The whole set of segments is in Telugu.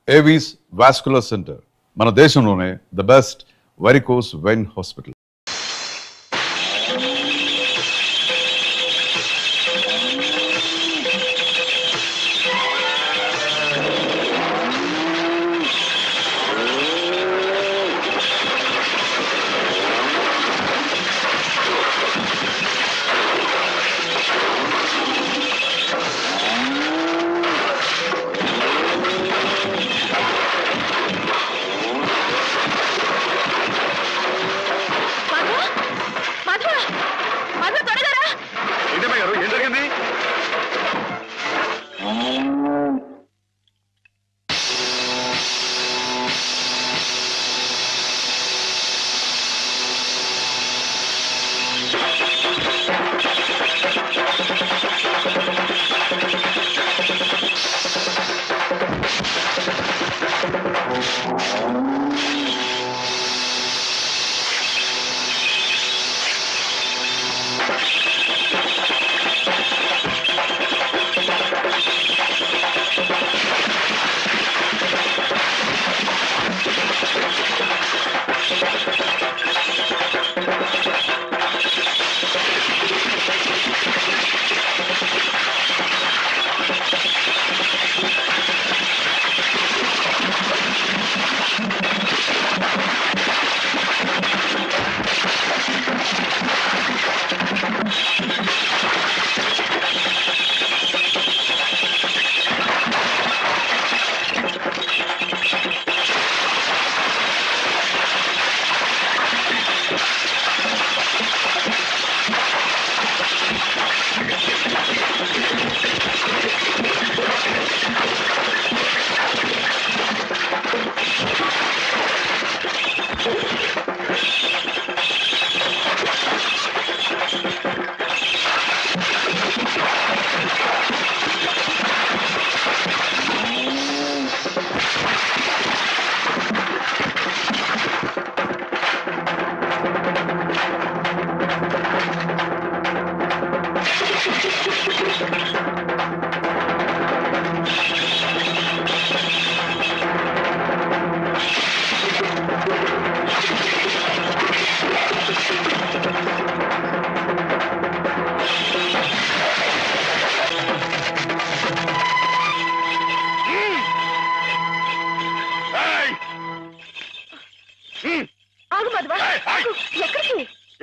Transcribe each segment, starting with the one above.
ఏవీస్ వాస్కులర్ సెంటర్ మన దేశంలోనే the best varicose vein hospital.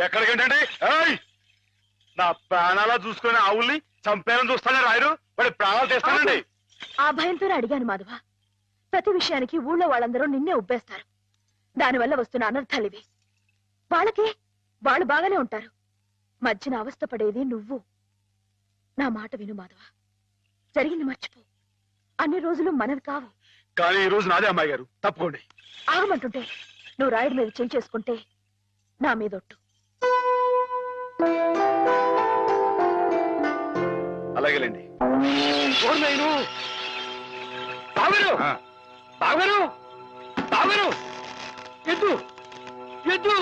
ఎక్కడికేంటండి? నా ప్రాణాలా చూసుకుని ఆవుల్ని చంపేయాలని చూస్తానే రాయరు, వాడి ప్రాణాలు తెస్తానండి. ఆ భయంతోనే అడిగాను మాధవ. ప్రతి విషయానికి ఊళ్ళో వాళ్ళందరూ నిన్నే ఉబ్బేస్తారు. దానివల్ల వస్తున్న అనర్థాలివి. వాళ్ళకి వాళ్ళు బాగానే ఉంటారు, మధ్యన అవస్థ పడేది నువ్వు. నా మాట విను మాధవ, జరిగింది మర్చిపో. అన్ని రోజులు మనది కావు. కానీ ఈ రోజు నాదే అమ్మాయి గారు, తప్పుకోండి. ఆగమంటుంటే నువ్వు రాయుడి మీద చేయి చేసుకుంటే నా మీదొట్టు. అలాగేలేండి. బావగారు, బావగారు, బావగారు, ఎద్దు ఎద్దు.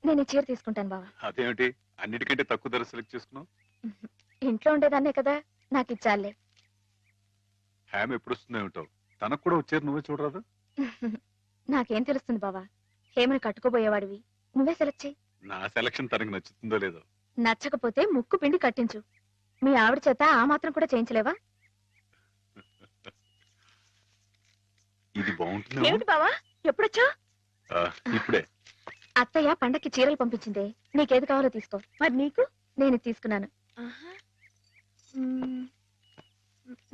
నేను ఈ చీర తీసుకుంటాను బావా. అదేమిటి అన్నిటికంటే తక్కువ ధర సెలెక్ట్ చేసుకున్నావు? ఇంట్లో ఉండేదాన్నే కదా, నాకు ఇచ్చాలే. హ్యామ్ ఎప్పుడు వస్తుందో ఏమిటో, తనకు కూడా వచ్చారు, నువ్వే చూడరాదు. నాకేం తెలుస్తుంది బావా, హేమని కట్టుకోబోయేవాడివి, నువ్వే సెలెక్ట్ చేయి. నా సెలక్షన్ తనకు నచ్చుతుందో లేదో. నచ్చకపోతే ముక్కు పిండి కట్టించు. మీ ఆవిడ చేత ఆ మాత్రం కూడా చేయించలేవా? ఇది బాగుంటుంది. ఏమిటి బావా ఎప్పుడొచ్చా? ఇప్పుడే. అత్తయ్య పండక్కి చీరలు పంపించిందే, నీకేది కావాలో తీసుకో. మరి నీకు? నేను తీసుకున్నాను.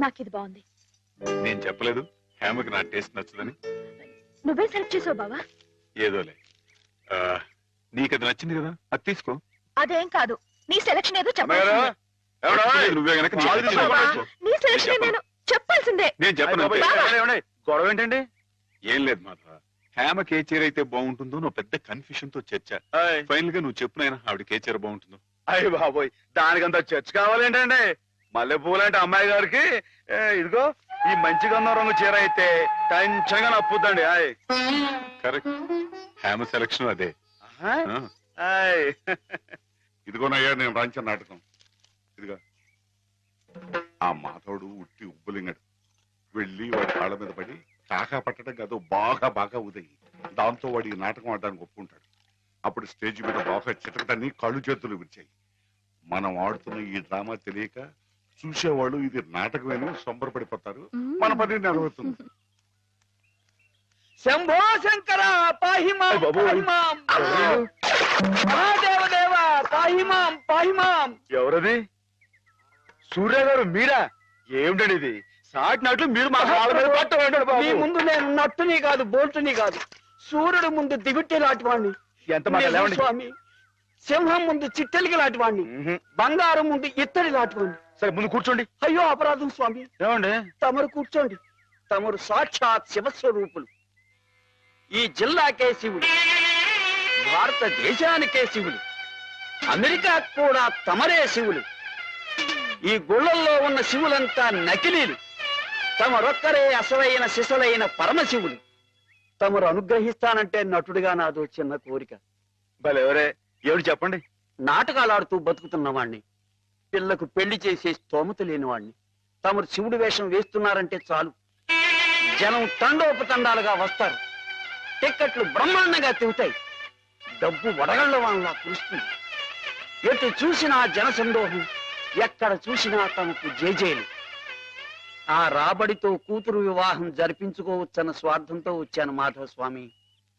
నాకు ఇది బాగుంది. నేను చెప్పలేదు హేమకి నా టేస్ట్ నచ్చదని. నువ్వే సెలెక్ట్ చేసావు బావా. ఏదోలే, నీకు అది నచ్చింది కదా, అది తీసుకో. అదేం కాదు, నీ సెలెక్షన్ ఏదో అమ్మాయి గారు, చెప్పాల్సిందే. ఎవడో? నువ్వే గనక నీ చాలు అది తీసుకో. తీసుకో. నీ సెలెక్షన్ నేను చెప్పాల్సిందే. నేను చెప్పను అంతే. ఏమండి, గొడవ ఏంటండి? ఏం లేదు మాధవ, హేమకి ఏ చీర అయితే బాగుంటుందో నువ్వు పెద్ద కన్ఫ్యూషన్ తో చర్చ. ఆయ్. ఫైనల్ గా నువ్వు చెప్పునైనా ఆవిడకి ఏ చీర బాగుంటుందో. అయ్య బాబోయ్, దానికంత చర్చ కావాలేంటండి? మల్లెపూలు అంటే అమ్మాయి గారికి ఇదిగో ఈ మంచి గంధం రంగు చీర అయితే టెన్షన్ గా నప్పుద్దండి. ఆయ్. కరెక్ట్, హేమ సెలక్షన్ అదే. ఆహా. ఆ, ఆయ్. ఇదిగోనయ్యా నేను రాంచిన నాటకం. ఇదిగా ఆ మాధవుడు ఉట్టి ఉబ్బులింగడు. వెళ్ళి వాడి కాళ్ళ మీద పడి కాకా పట్టడం కాదు, బాగా బాగా ఉదయి. దాంతో వాడి ఈ నాటకం ఆడడానికి ఒప్పుకుంటాడు. అప్పుడు స్టేజ్ మీద బాగా చిటకటాన్ని కళ్ళు చేతులు విరిచాయి. మనం ఆడుతున్న ఈ డ్రామా తెలియక చూసేవాళ్ళు ఇది నాటకమేని సంబరపడిపోతారు. మన పని నెరవేరుతుంది. శంభో శంకర పాహిమాం అయ్ బాబోయ్. పాహిమాం మహాదేవదేవ పాహిమాం పాహిమాం. ఎవరది? సూర్య గారు మీరా? ఏమిటండి ఇది? సాటినట్లు మీరు మా కాళ్ళ మీద పట్టమంటాడు మీ బాబు. ముందు నేను నట్టుని కాదు బోల్టుని కాదు, సూర్యుడు ముందు దివిట్టి లాంటి వాణ్ణి. ఎంత మాట లేవండి. స్వామి, సింహం ముందు చిట్టెలికి లాంటి వాణ్ణి, మ్హూ. బంగారం ముందు ఇత్తడి లాంటి వాణ్ణి. సరే ముందు కూర్చోండి. అయ్యో అపరాధం స్వామి, ఏమండి? తమరు కూర్చోండి. తమరు సాక్షాత్ శివస్వరూపులు. ఈ జిల్లాకే శివుడు, భారతదేశానికే శివులు, అమెరికా కూడా తమరే శివులు. ఈ గుళ్ళల్లో ఉన్న శివులంతా నకిలీలు, తమరొక్కరే అసలైన శిశులైన పరమశివులు. తమరు అనుగ్రహిస్తానంటే నటుడిగా నాదో చిన్న కోరిక. భలే ఎవరే? ఏమిటి చెప్పండి. నాటకాలాడుతూ బతుకుతున్నవాణ్ణి, పిల్లకు పెళ్లి చేసే స్తోమత లేనివాణ్ణి. తమరు శివుడి వేషం వేస్తున్నారంటే చాలు, జనం తండోపతండాలుగా వస్తారు. టిక్కెట్లు బ్రహ్మాండంగా తిరుగుతాయి. డబ్బు వడగళ్ల వాళ్ళ కురుస్తుంది. ఎటు చూసినా జనసందోహం, ఎక్కడ చూసినా తమకు జేజేలు. ఆ రాబడితో కూతురు వివాహం జరిపించుకోవచ్చన్న స్వార్థంతో వచ్చాను మాధవ స్వామి.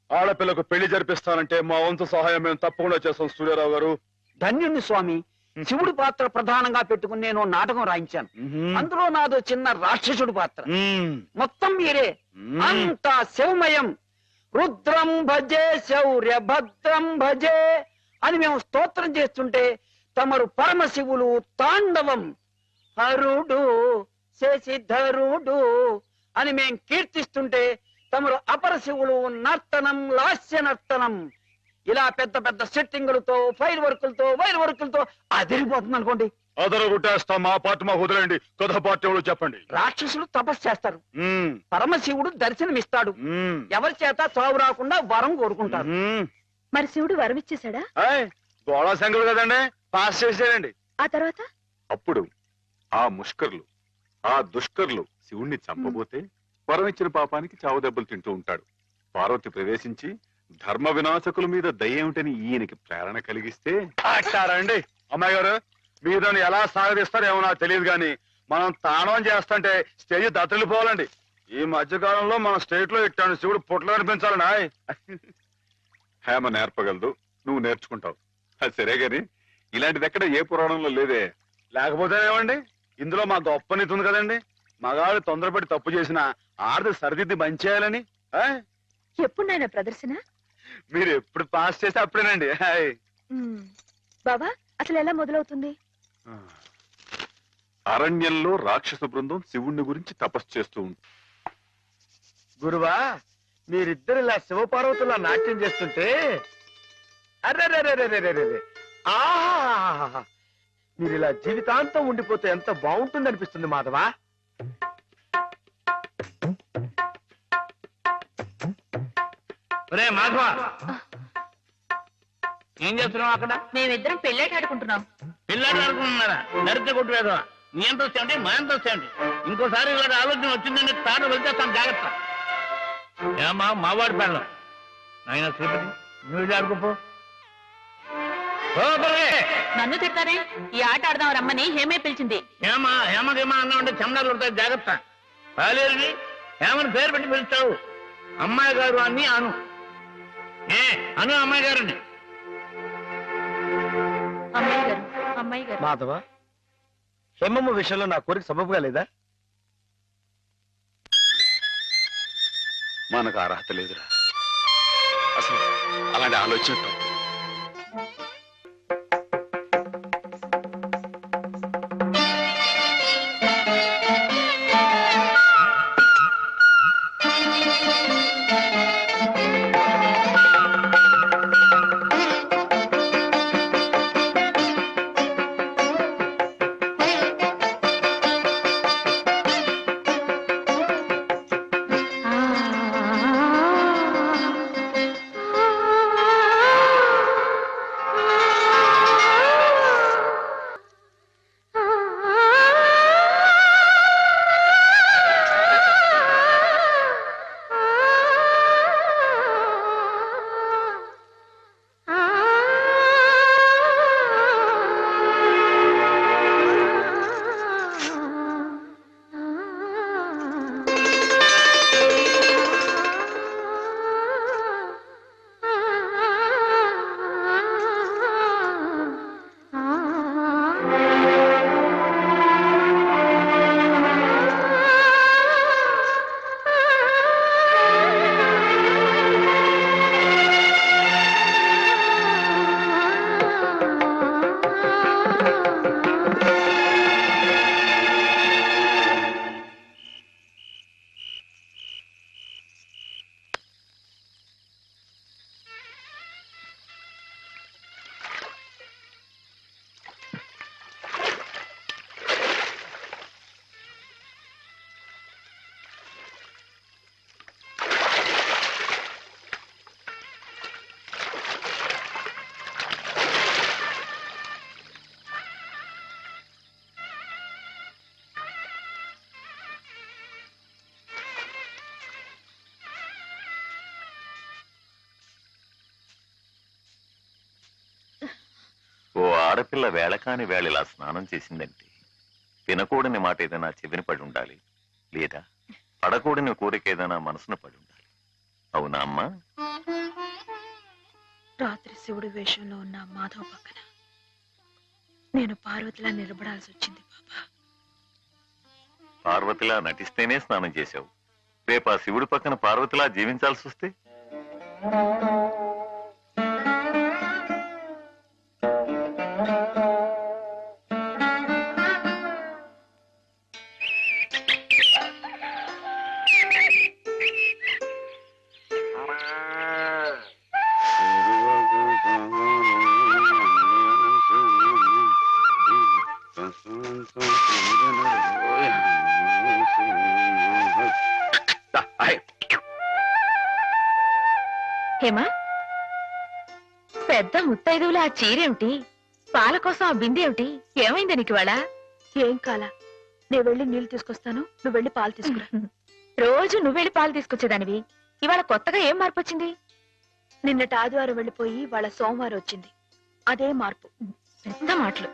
ఆడపిల్లకు పెళ్లి జరిపిస్తానంటే మా వంతు సహాయం మేము తప్పకుండా చేస్తాం సూర్యారావు గారు. ధన్యుణ్ణి స్వామి. శివుడి పాత్ర ప్రధానంగా పెట్టుకుని నేను నాటకం రాయించాను. అందులో నాదో చిన్న రాక్షసుడు పాత్ర. మొత్తం మీరే, అంతా శివమయం. రుద్రం భజే శౌర్య భద్రం భజే అని మేము స్తోత్రం చేస్తుంటే తమరు పరమశివులు తాండవం. హరుడు శశిధరుడు అని మేం కీర్తిస్తుంటే తమరు అపరశివులు నర్తనం లాస్య నర్తనం. ఇలా పెద్ద పెద్ద సెట్టింగులతో ఫైర్ వర్కులతో వైర్ వర్కులతో అదిరిపోతుంది అనుకోండి. అదర కొట్టేస్తాం. మా పార్టీ మాకు వదిలేండి. కథ పార్టీ ఎవరు చెప్పండి. రాక్షసులు తపస్సు చేస్తారు, పరమశివుడు దర్శనమిస్తాడు. ఎవరి చేత చావు రాకుండా వరం కోరుకుంటారు. మరి శివుడు వరం ఇచ్చేశాడా? గోళా శంకరుడు కదండి, పాస్ చేసేయండి. ఆ తర్వాత అప్పుడు ఆ ముష్కర్లు, ఆ దుష్కర్లు శివుణ్ణి చంపబోతే వరం ఇచ్చిన పాపానికి చావు దెబ్బలు తింటూ ఉంటాడు. పార్వతి ప్రవేశించి ధర్మ వినాశకుల మీద దయ్యేమిటని ఈయనకి ప్రేరణ కలిగిస్తే అండి అమ్మాయి గారు, మీరు దాన్ని ఎలా సాగదీస్తారేమో నాకు తెలియదు కానీ మనం తాండవం చేస్తుంటే స్టేజ్ దత్తలిపోవాలండి. ఈ మధ్య కాలంలో మన స్టేట్ లో ఇట్టాను శివుడు పుట్లు కనిపించాలండి. హేమ నేర్పగలదు, నువ్వు నేర్చుకుంటావు. అది సరే గాని ఇలాంటిది ఎక్కడ ఏ పురాణంలో లేదే. లేకపోతే ఏమండి, ఇందులో మా గొప్ప నీతి ఉంది కదండి. మగాడు తొందరపడి తప్పు చేసిన ఆడది సరిదిద్ది మంచి చేయాలని. ఎప్పుడు నాయన ప్రదర్శన? మీరు ఎప్పుడు పాస్ చేస్తే అప్పుడేనండి. బాబా అసలు ఎలా మొదలవుతుంది? అరణ్యంలో రాక్షస బృందం శివుణ్ణి గురించి తపస్సు చేస్తూ ఉంటుంది. గురువా, మీరిద్దరు ఇలా శివపార్వతుల నాట్యం చేస్తుంటే అర్రెర్రెర్రెర్రెర్రెర్రె, ఆహా, మీరు ఇలా జీవితాంతం ఉండిపోతే ఎంత బాగుంటుంది అనిపిస్తుంది మాధవా. మాధవ, ఏం చేస్తున్నావు అక్కడ? మేమిద్దరం పెళ్ళేట ఆడుకుంటున్నాం. పిల్లలు ఆడుకుంటున్నారా? నరితే కొట్టు వేదవా. నీ ఎంత వచ్చాయండి, మా ఎంత వచ్చాయండి. ఇంకోసారి ఇలాంటి ఆలోచన వచ్చిందంటే తాను వెళ్తేస్తాను, జాగ్రత్త. ఏమా మావాడి పెళ్ళం ఆయన శ్రీపతి, నువ్వు ఆడుకోపో. నన్ను తిడతారే? ఈ ఆట ఆడదాం రమ్మని హేమే పిలిచింది. ఏమా హేమకేమా అన్నా ఉంటే చెమడాలు కొడతాయి, జాగ్రత్త. పాలేరుని హేమని పేరు పెట్టి పిలుస్తావు. అమ్మాయి గారు అని అను. అను అమ్మాయి గారిని. అమ్మాయి గారు, అమ్మాయి గారు. మాధవ, హేమమ్మ విషయంలో నా కోరిక సబబుగా లేదా? మనకు అర్హత లేదురా. అసలు అలాంటి ఆలోచన తప్పు. ఓ ఆడపిల్ల వేళకాని వేళ ఇలా స్నానం చేసిందంటే తినకూడని మాట ఏదైనా చెవిని పడి ఉండాలి, లేదా పడకూడని కోరిక ఏదైనా మనసును పడి ఉండాలి. అవునా అమ్మా? రాత్రి శివుడి వేషంలో ఉన్న మాధవ్ పక్కన నేను పార్వతిలా నిలబడాల్సి వచ్చింది బాబా. పార్వతిలా నటిస్తేనే స్నానం చేశావు. రేపు ఆ శివుడి పక్కన పార్వతిలా జీవించాల్సి వస్తే? హేమా, పెద్ద ముత్తైదువులు ఆ చీరేమిటి, పాల కోసం ఆ బిందె ఏమైంది నీకు ఇవాళ? ఏం కాలా, నేను వెళ్ళి నీళ్లు తీసుకొస్తాను, నువ్వు వెళ్ళి పాలు తీసుకురా. రోజు నువ్వు వెళ్ళి పాలు తీసుకొచ్చేదానివి, ఇవాళ కొత్తగా ఏం మార్పు వచ్చింది? నిన్నటి ఆదివారం వెళ్ళిపోయి వాళ్ళ సోమవారం వచ్చింది, అదే మార్పు. పెద్ద మాటలు.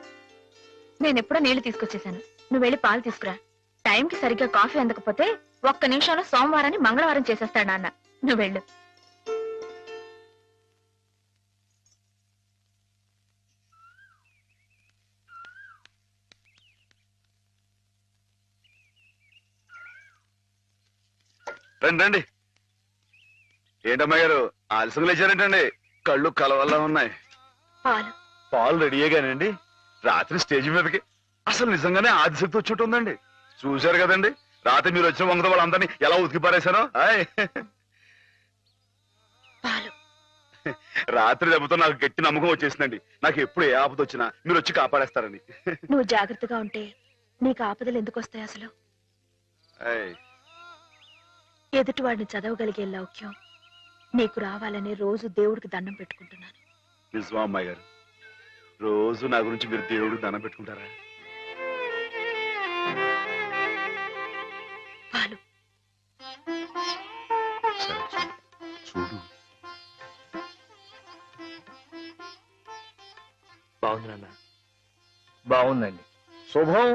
నేనెప్పుడో నీళ్లు తీసుకొచ్చేసాను, నువ్వు వెళ్ళి పాలు తీసుకురా. టైంకి సరిగ్గా కాఫీ అందకపోతే ఒక్క నిమిషంలో సోమవారాన్ని మంగళవారం చేసేస్తాడు నాన్న. నువ్వు వెళ్ళు. రండి రండి. ఏంటమ్మా గారు ఆలస్యంగా లేచారేంటండి? కళ్ళు కలవల్లా ఉన్నాయి. పాలు పాలు రెడీయేగానండి. రాత్రి స్టేజ్ మీదకి అసలు నిజంగానే ఆదిశక్తి వచ్చుంటుందండి. చూశారు కదండి రాత్రి మీరు వచ్చిన వంగత వాళ్ళందరినీ ఎలా ఉతికి పారేశానో. పాలు రాత్రి దెబ్బతో నాకు గట్టి నమ్మకం వచ్చేసిందండి. నాకు ఎప్పుడు ఏ ఆపద వచ్చినా మీరు వచ్చి కాపాడేస్తారని. నువ్వు జాగ్రత్తగా ఉంటే నీకు ఆపదలు ఎందుకు వస్తాయి అసలు? ఆయ్. ఎదుటివాడిని చదవగలిగే లౌక్యం నీకు రావాలని రోజు దేవుడికి దండం పెట్టుకుంటున్నాను. నిజమా అమ్మాయి గారు? రోజు నా గురించి మీరు దేవుడికి దండం పెట్టుకుంటారా? పాలు సరే, చూడు. బాగుంది నాన్న, బాగుందండి. శుభం.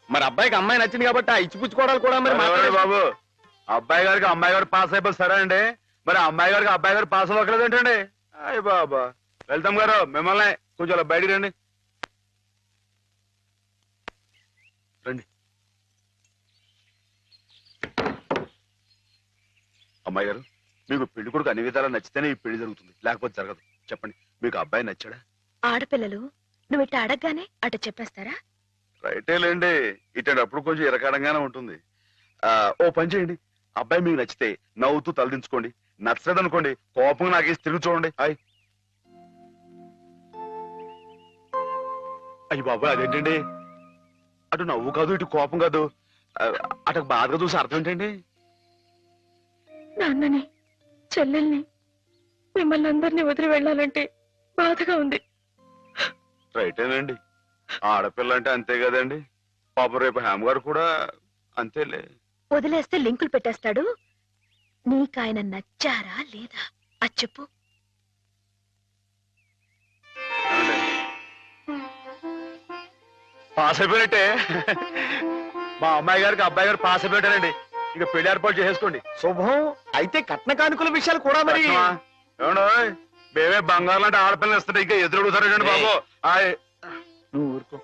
మరి అబ్బాయికి అమ్మాయి నచ్చింది కాబట్టి ఆ ఇచ్చిపుచ్చుకోవడాలు కూడా మరి ఎవరండి బాబు? అబ్బాయి గారికి అమ్మాయి గారు పాస్ అయిపోయి సరే అండి, మరి అమ్మాయి గారికి అబ్బాయి గారు పాస్ అవ్వట్లేదు ఏంటండి? అయ్య బాబా. వెళ్తాం గారు, మిమ్మల్ని కొంచెం అలా బయటికి రండి. రండి. అమ్మాయి గారు, మీకు పెళ్లి కొడుకు అన్ని విధాలా నచ్చితేనే ఈ పెళ్లి జరుగుతుంది, లేకపోతే జరగదు. చెప్పండి, మీకు అబ్బాయి నచ్చాడా? ఆడపిల్లలు నువ్వు ఇట్ట అడగగానే అట చెప్పేస్తారా? రైటే లేండి, ఇటప్పుడు కొంచెం ఇరకాడంగానే ఉంటుంది. ఓ పని చేయండి, అబ్బాయి మీకు నచ్చితే నవ్వుతూ తలదించుకోండి, నచ్చలేదు అనుకోండి కోపంగా నాకేసి తిరిగి చూడండి. అయ్యి బాబాయ్, అదేంటండి? అటు నవ్వు కాదు, ఇటు కోపం కాదు, అటు బాధగా చూసి అర్థం ఏంటండి? నాన్నని, చెల్లెల్ని, మిమ్మల్ని అందరినీ వదిలి వెళ్ళాలంటే బాధగా ఉంది. రైటేనండి, ఆడపిల్ల అంటే అంతే కదండి. పాపం రేపు హేమ గారు కూడా అంతేలే. వదిలేస్తే లింకులు పెట్టేస్తాడు. నీకాయన నచ్చారా లేదా అది చెప్పు. పాస్ అయిపోయినట్టే. మా అమ్మాయి గారికి అబ్బాయి గారు పాస్ అయిపోయారండి. ఇక పెళ్లి ఏర్పాటు చేసేసుకోండి. శుభం. అయితే కట్న కానుకల విషయాలు కూడా మరి ఏమండో, మేమే బంగారం లాంటి ఆడపిల్లలు ఇస్తుంటే ఇంకా ఎదురుడుతారండి బాబు. నువ్వు ఊరుకో.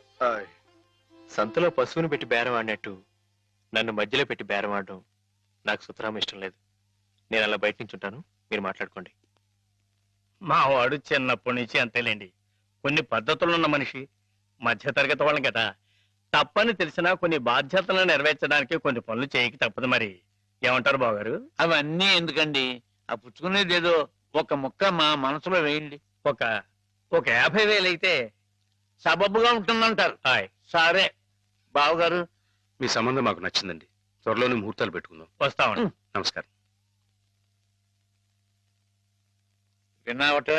సంతలో పశువుని పెట్టి బేరం ఆడినట్టు నన్ను మధ్యలో పెట్టి బేరం ఆడడం నాకు సుతరాం ఇష్టం లేదు. నేను అలా బయట నుంచి ఉంటాను, మీరు మాట్లాడుకోండి. మా వాడు చిన్నప్పటి నుంచి అంతేలేండి. కొన్ని పద్ధతులున్న మనిషి, మధ్యతరగతి వాళ్ళం కదా. తప్పని తెలిసినా కొన్ని బాధ్యతలను నెరవేర్చడానికి కొన్ని పనులు చేయక తప్పదు. మరి ఏమంటారు బావగారు? అవన్నీ ఎందుకండి, ఆ పుచ్చుకునేది ఏదో ఒక ముక్క మా మనసులో వేయండి. ఒక 50,000 అయితే సబబుగా ఉంటుందంటారు. సరే బావగారు, మీ సంబంధం మాకు నచ్చిందండి. త్వరలోనే ముహూర్తాలు పెట్టుకుందాం. వస్తామండి. నమస్కారం. విన్నావటే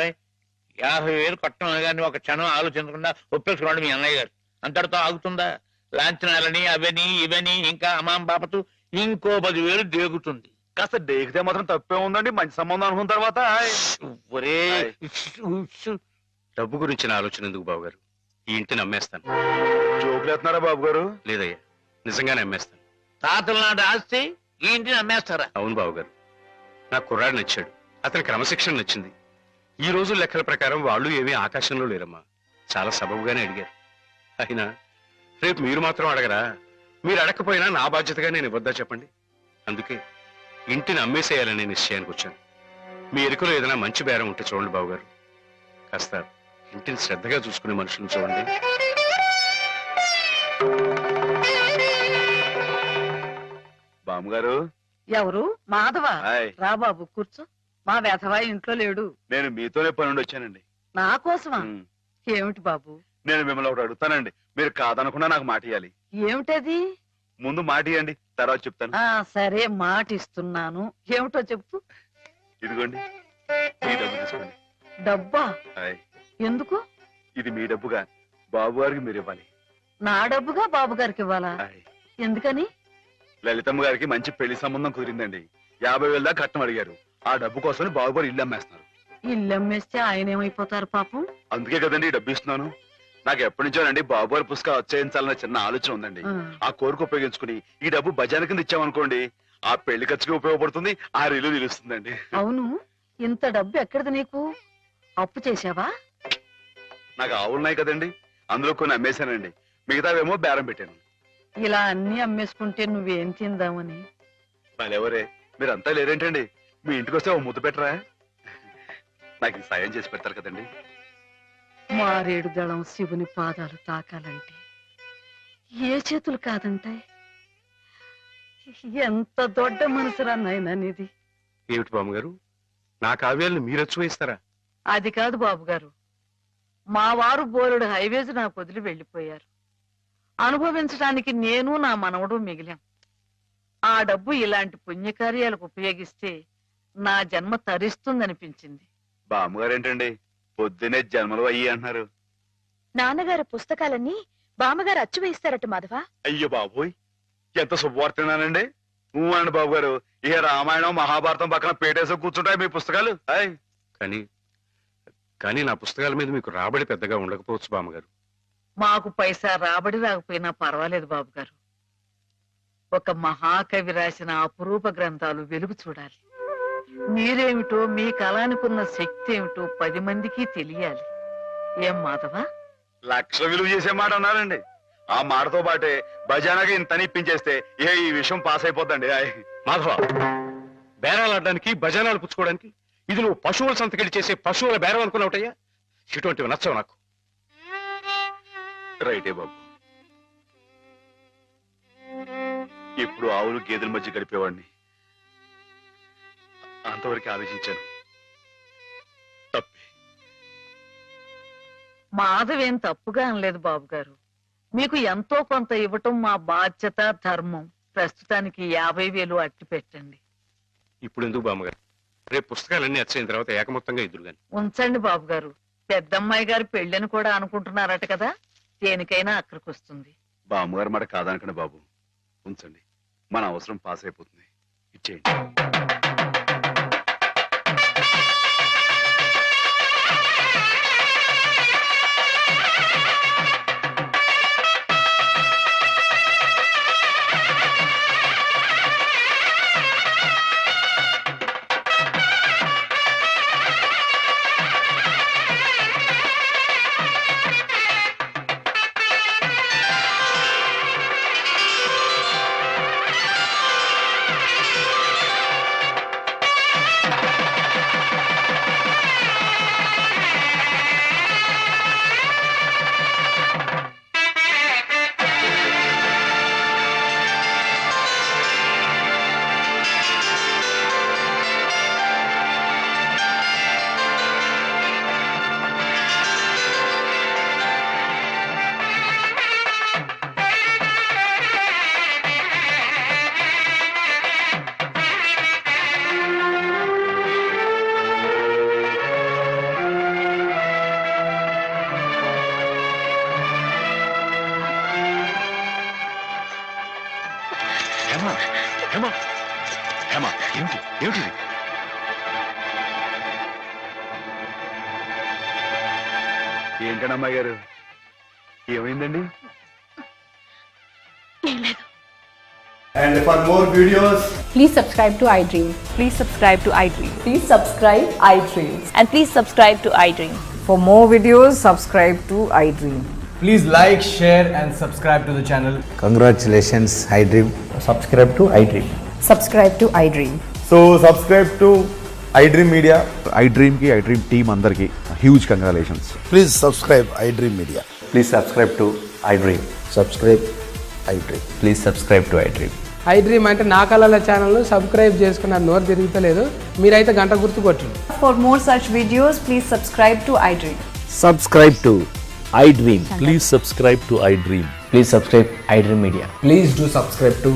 50,000 కట్టం కానీ ఒక క్షణం ఆలోచించకుండా ఒప్పేసుకోండి మీ అన్నయ్య గారు. అంతటితో ఆగుతుందా? లాంఛనాలని అవని ఇవని ఇంకా అమ్మాం బాపతు ఇంకో 10,000 దేగుతుంది. కాస్త డేకితే మాత్రం తప్పే ఉందండి, మంచి సంబంధం అనుకున్న తర్వాత. ఒరే డబ్బు గురించిన ఆలోచన ఎందుకు బాబుగారు? ఈ ఇంటిని అమ్మేస్తాను. జోకులు ఎత్తున్నారా బాబు గారు? లేదయ్యా, నిజంగానే అమ్మేస్తాను. తాతల నాటి ఆస్తి ఈ ఇంటిని అమ్మేస్తారా? అవును బాబుగారు, నాకు కుర్రాడు నచ్చాడు, అతని క్రమశిక్షణ నచ్చింది. ఈ రోజు లెక్కల ప్రకారం వాళ్ళు ఏమీ ఆకాశంలో లేరమ్మా. చాలా సబబుగానే అడిగారు. అయినా రేపు మీరు మాత్రం అడగరా? మీరు అడగకపోయినా నా బాధ్యతగా నేను ఇవ్వద్దా చెప్పండి? అందుకే ఇంటిని అమ్మేసేయాలనే నిశ్చయానికి వచ్చాను. మీ ఎరుకలో ఏదైనా మంచి బేరం ఉంటే చూడండి బాబుగారు. కాస్త ఇంటిని శ్రద్ధగా చూసుకునే మనుషులను చూడండి. బామ్మగారు. ఎవరు? మాధవ. హాయ్. రా బాబు కూర్చో. మా వెధవా ఇంట్లో లేడు. నేను మీతోనే పని నుండి వచ్చానండి. నా కోసమా? ఏమిటి బాబు? నేను మిమ్మల్ని ఒకటి అడుగుతానండి, మీరు కాదనకుండా నాకు మాట ఇవ్వాలి. ఏమిటది? ముందు మాట ఇవ్వండి, తర్వాత చెప్తాను. సరే, మాట ఇస్తున్నాను. ఏమిటో చెప్పు. ఇదిగోండి, ఈ డబ్బు తీసుకోండి. డబ్బా? హాయ్. ఎందుకు? ఇది మీ డబ్బుగా బాబు గారికి మీరు ఇవ్వాలి. నా డబ్బుగా బాబు గారికి ఇవ్వాలా? హాయ్. ఎందుకని? లలితమ్మ గారికి మంచి పెళ్లి సంబంధం కుదిరిందండి. 50,000 దాకా కట్నం అడిగారు. ఆ డబ్బు కోసం బాబు గారు ఇల్లు అమ్మేస్తున్నారు. ఇల్లు అమ్మేస్తే ఆయన ఏమైపోతారు పాపం? అందుకే కదండి ఈ డబ్బు ఇస్తున్నాను. నాకు ఎప్పటి నుంచోనండి బాబు గారి పుస్తకం వచ్చేయించాలన్న చిన్న ఆలోచన ఉందండి. ఆ కోరిక ఉపయోగించుకుని ఈ డబ్బు బజార్ కింద ఇచ్చామనుకోండి, ఆ పెళ్లి ఖర్చుకి ఉపయోగపడుతుంది, ఆ ఇల్లు నిలుస్తుందండి. అవును, ఇంత డబ్బు ఎక్కడిది నీకు? అప్పు చేశావా? నాకు ఆవులున్నాయి కదండి, అందులో కొన్ని అమ్మేశానండి, మిగతావేమో బేరం పెట్టాను. ఇలా అన్ని అమ్మేసుకుంటే నువ్వేం తిందామని. మళ్ళెవరే, మీరంతా లేరేంటండి? మీ ఇంటికి వస్తే ఓ ముద్దు పెట్టరా? నాకు ఈ సాయం చేసి పెడతారు కదండి. మారేడు దళం శివుని పాదాలు తాకాలంటే ఏ చేతులు కాదంటాయి? ఎంత దొడ్డ మనసురా నాయనా నీది. ఏమిటి బామ్మగారు, నా కావ్యాలను మీరు అచ్చువేస్తారా? అది కాదు బాబు గారు, మా వారు బోలుడు హైవేస్ నాకు వదిలి వెళ్ళిపోయారు. అనుభవించడానికి నేను నా మనవడు మిగిలాం. ఆ డబ్బు ఇలాంటి పుణ్యకార్యాలకు ఉపయోగిస్తే నా జన్మ తరిస్తుందనిపించింది. బామ్మగారు ఏంటండి పొద్దునే జన్మలు అయ్యి అంటున్నారు? నాన్నగారు పుస్తకాలన్నీ బామ్మగారు అచ్చు వేయిస్తారట మాధవ. అయ్యో బాబోయ్, ఎంత శుభవార్తేనానండి. అనండి బాబు గారు, ఇక రామాయణం మహాభారతం పక్కన పేటేసి కూర్చుంటాయి మీ పుస్తకాలు. కానీ నా పుస్తకాల మీద మీకు రాబడి పెద్దగా ఉండకపోవచ్చు బామ్మగారు. మాకు పైసా రాబడి రాకపోయినా పర్వాలేదు బాబు గారు. ఒక మహాకవి రాసిన అపురూప గ్రంథాలు వెలుగు చూడాలి. మీరేమిటో, మీ కళానికున్న శక్తి ఏమిటో 10 మందికి తెలియాలి. ఏం మాధవ? 1,00,000 విలువ చేసే మాట అన్నారండి. ఆ మాటతో పాటే బజానాగా ఇంత ఇప్పించేస్తే ఈ విషయం పాస్ అయిపోద్దండి. మాధవ, బేరాలు ఆడడానికి భజనాలు పుచ్చుకోవడానికి ఇది నువ్వు పశువుల సంతకెళ్ళి చేసే పశువుల బేరం అనుకున్నావుటయ్యా? ఇటువంటివి నచ్చవు నాకు. రైటే బాబు. ఎప్పుడు ఆవులు గేదెల మధ్య గడిపేవాడిని, అంతవరకు ఆలోచించాను. తప్పే. మాధవేం తప్పుగా అనలేదు బాబు గారు. మీకు ఎంతో కొంత ఇవ్వటం మా బాధ్యత, ధర్మం. ప్రస్తుతానికి 50,000 అట్టి పెట్టండి. ఇప్పుడు ఎందుకు బామ్మగారు? రేపు పుస్తకాలన్నీ వచ్చైన తర్వాత ఏకమొత్తంగా ఇద్దరు గాని. ఉంచండి బాబు గారు. పెద్దమ్మాయి గారి పెళ్ళని కూడా అనుకుంటున్నారట కదా, దేనికైనా అక్కడికి వస్తుంది. బామ్మగారు మాట కాదనకండి బాబు, ఉంచండి. మన అవసరం పాస్ అయిపోతుంది. ఇచ్చేయండి. ఏమిటి? ఏంటండి అమ్మాయి గారు, ఏమైందండి? ఏం లేదు. And for more videos, please subscribe to iDream. Please subscribe to iDream. Please subscribe iDream. And please subscribe to iDream. For more videos, subscribe to iDream. please like, share and subscribe to the channel. Congratulations, iDream. Subscribe to iDream. Subscribe to iDream. So subscribe to iDream Media. iDream ki iDream team andarki huge congratulations. Please subscribe iDream Media. Please subscribe to iDream. Subscribe iDream. Please subscribe to iDream. iDream అంటే నా కళల ఛానల్ సబ్స్క్రైబ్ చేసుకున్న నోరు తిరుగుతలేదు, మీరైతే గంట గుర్తు కొట్టండి. For more such videos, please subscribe to iDream. Subscribe to iDream. Please subscribe to iDream. Please subscribe iDream Media. Please do subscribe to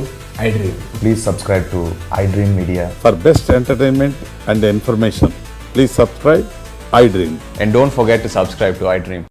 iDream. Please subscribe to iDream Media. For best entertainment and information, please subscribe iDream. And don't forget to subscribe to iDream.